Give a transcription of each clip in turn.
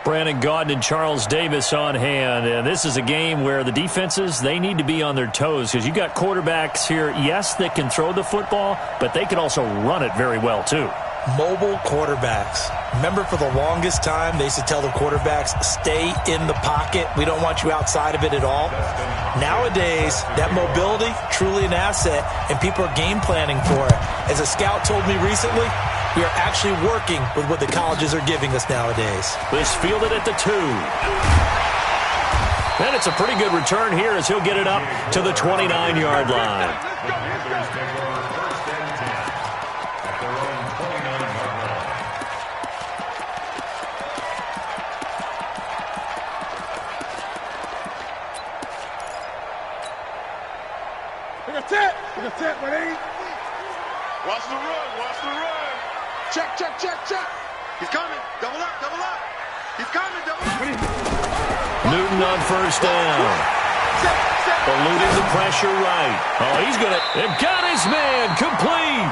Brandon Gaudin and Charles Davis on hand. And this is a game where the defenses, they need to be on their toes because you got quarterbacks here, yes, that can throw the football, but they can also run it very well too. Mobile quarterbacks. Remember, for the longest time, they used to tell the quarterbacks, stay in the pocket. We don't want you outside of it at all. Nowadays, that mobility, truly an asset, and people are game planning for it. As a scout told me recently, we are actually working with what the colleges are giving us nowadays. This fielded at the 2. And it's a pretty good return here as he'll get it up to the 29-yard line. Watch the run, watch the run. Check, check, check, check. He's coming. Double up, double up. He's coming, double up. Newton on first down. Eluding the pressure right. Oh, he's going to, they've got his man complete.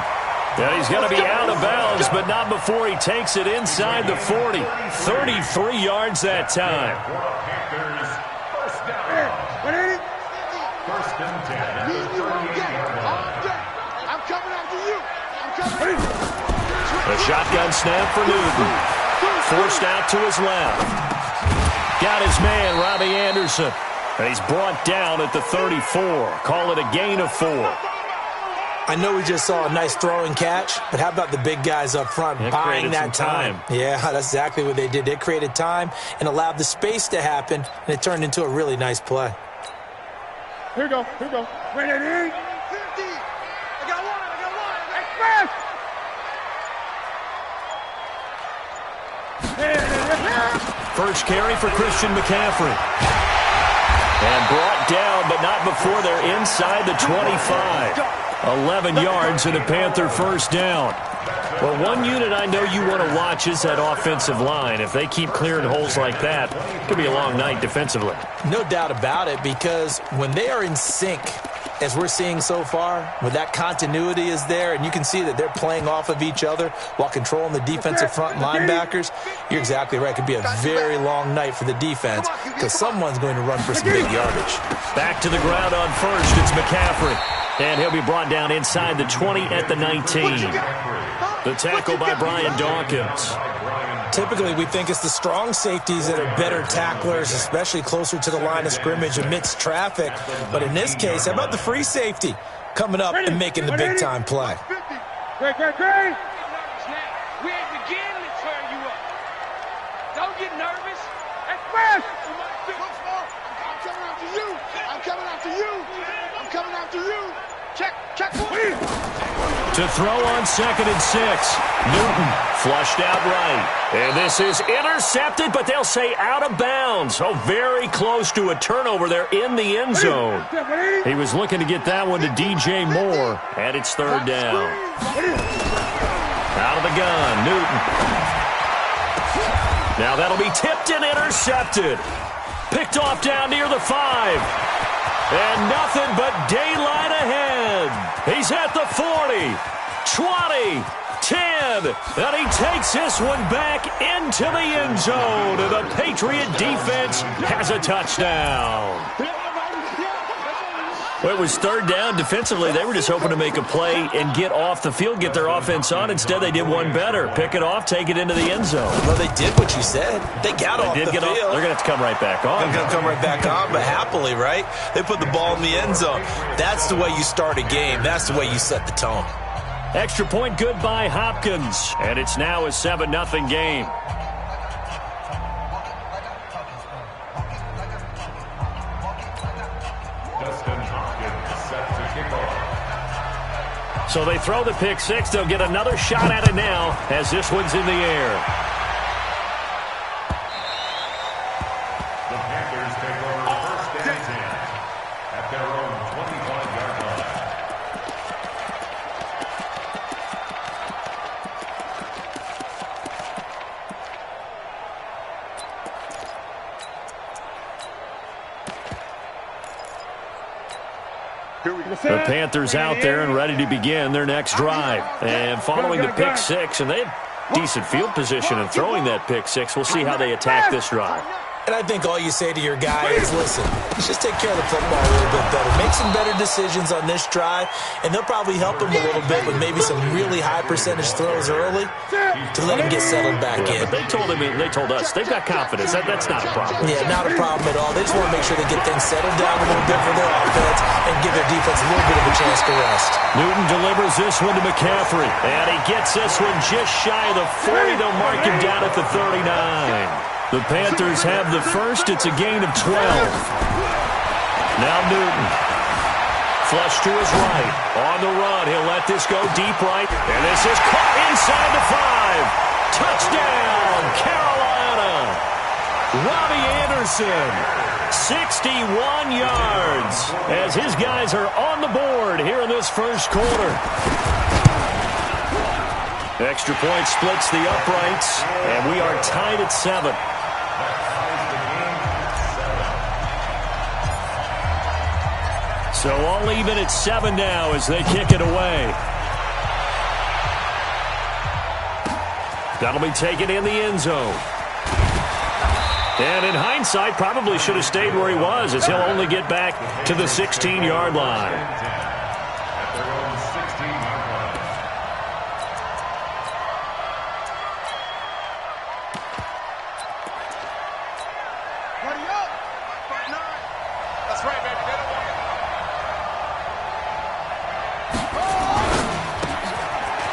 Yeah, he's going to be out of bounds, but not before he takes it inside the 40. 33 yards that time. First and 10. I'm coming after you. I'm coming. A shotgun snap for Newton. Forced out to his left. Got his man, Robbie Anderson. And he's brought down at the 34. Call it a gain of 4. I know we just saw a nice throwing catch, but how about the big guys up front buying that time? Yeah, that's exactly what they did. They created time and allowed the space to happen, and it turned into a really nice play. Here we go, here we go. Wait, 50. I got one. Express. First carry for Christian McCaffrey. And brought down, but not before they're inside the 25. 11 yards and a Panther first down. Well, one unit I know you want to watch is that offensive line. If they keep clearing holes like that, it could be a long night defensively. No doubt about it, because when they are in sync, as we're seeing so far, when that continuity is there, and you can see that they're playing off of each other while controlling the defensive front linebackers, you're exactly right. It could be a very long night for the defense because someone's going to run for some big yardage. Back to the ground on first. It's McCaffrey. And he'll be brought down inside the 20 at the 19. The tackle by Brian Dawkins. Typically, we think it's the strong safeties that are better tacklers, especially closer to the line of scrimmage amidst traffic. But in this case, how about the free safety coming up and making the big-time play? Great. We ain't beginning to turn you up. Don't get nervous. Express. I'm coming after you. I'm coming after you. I'm coming after you. Check. To throw on 2nd and 6. Newton flushed out right. And this is intercepted, but they'll say out of bounds. So very close to a turnover there in the end zone. He was looking to get that one to DJ Moore, and it's 3rd down. Out of the gun, Newton. Now that'll be tipped and intercepted. Picked off down near the 5. And nothing but daylight ahead. He's at the 40, 20, 10, and he takes this one back into the end zone. And the Patriot defense has a touchdown. Well, it was 3rd down. Defensively, they were just hoping to make a play and get off the field, get their offense on. Instead, they did one better. Pick it off, take it into the end zone. Well, they did what you said. They got off the field. They're going to have to come right back on. They're going to come right back on, but happily, right? They put the ball in the end zone. That's the way you start a game. That's the way you set the tone. Extra point good by Hopkins. And it's now a 7-0 game. So they throw the pick 6. They'll get another shot at it now as this one's in the air. The Panthers take over 1st and 10 at their own 25-yard line. The Panthers out there and ready to begin their next drive. And following the pick 6, and decent field position and throwing that pick six. We'll see how they attack this drive. And I think all you say to your guy is, listen, just take care of the football a little bit better. Make some better decisions on this drive, and they'll probably help him a little bit with maybe some really high percentage throws early to let him get settled back in. But they told us they've got confidence. That's not a problem. Yeah, not a problem at all. They just want to make sure they get things settled down a little bit for their offense and give their defense a little bit of a chance to rest. Newton delivers this one to McCaffrey, and he gets this one just shy of the 40. They'll mark him down at the 39. The Panthers have the first. It's a gain of 12. Now Newton. Flush to his right. On the run. He'll let this go deep right. And this is caught inside the 5. Touchdown, Carolina. Robbie Anderson. 61 yards as his guys are on the board here in this first quarter. Extra point splits the uprights, and we are tied at 7. So all even at 7 now as they kick it away. That'll be taken in the end zone. And in hindsight, probably should have stayed where he was, as he'll only get back to the 16-yard line.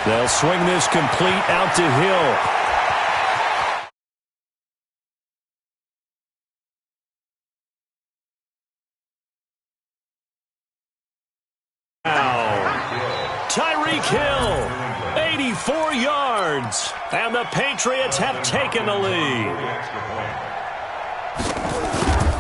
They'll swing this complete out to Hill. Tyreek Hill, 84 yards, and the Patriots have taken the lead.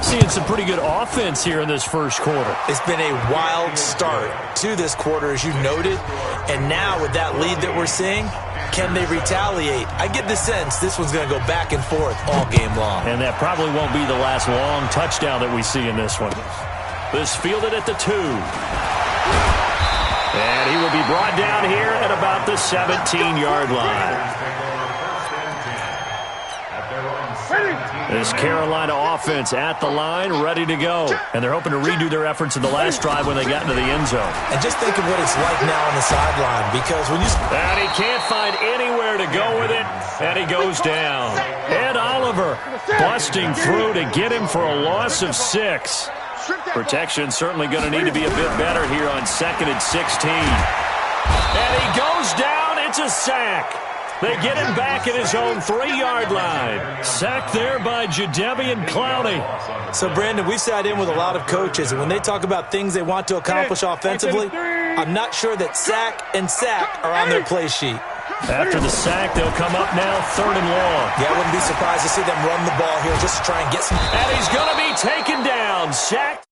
Seeing some pretty good offense here in this first quarter. It's been a wild start to this quarter, as you noted, and now with that lead that we're seeing, can they retaliate? I get the sense this one's going to go back and forth all game long. And that probably won't be the last long touchdown that we see in this one. This fielded at the 2. And he will be brought down here at about the 17-yard line. This Carolina offense at the line, ready to go. And they're hoping to redo their efforts in the last drive when they got into the end zone. And just think of what it's like now on the sideline, because when you... And he can't find anywhere to go with it, and he goes down. Ed Oliver busting through to get him for a loss of 6. Protection certainly going to need to be a bit better here on 2nd and 16. And he goes down. It's a sack. They get him back at his own 3-yard line. Sacked there by Jadeveon Clowney. So, Brandon, we've sat in with a lot of coaches, and when they talk about things they want to accomplish offensively, I'm not sure that sack and sack are on their play sheet. After the sack, they'll come up now 3rd and long. Yeah, I wouldn't be surprised to see them run the ball here just to try and get some. And he's going to be taken down. Sacked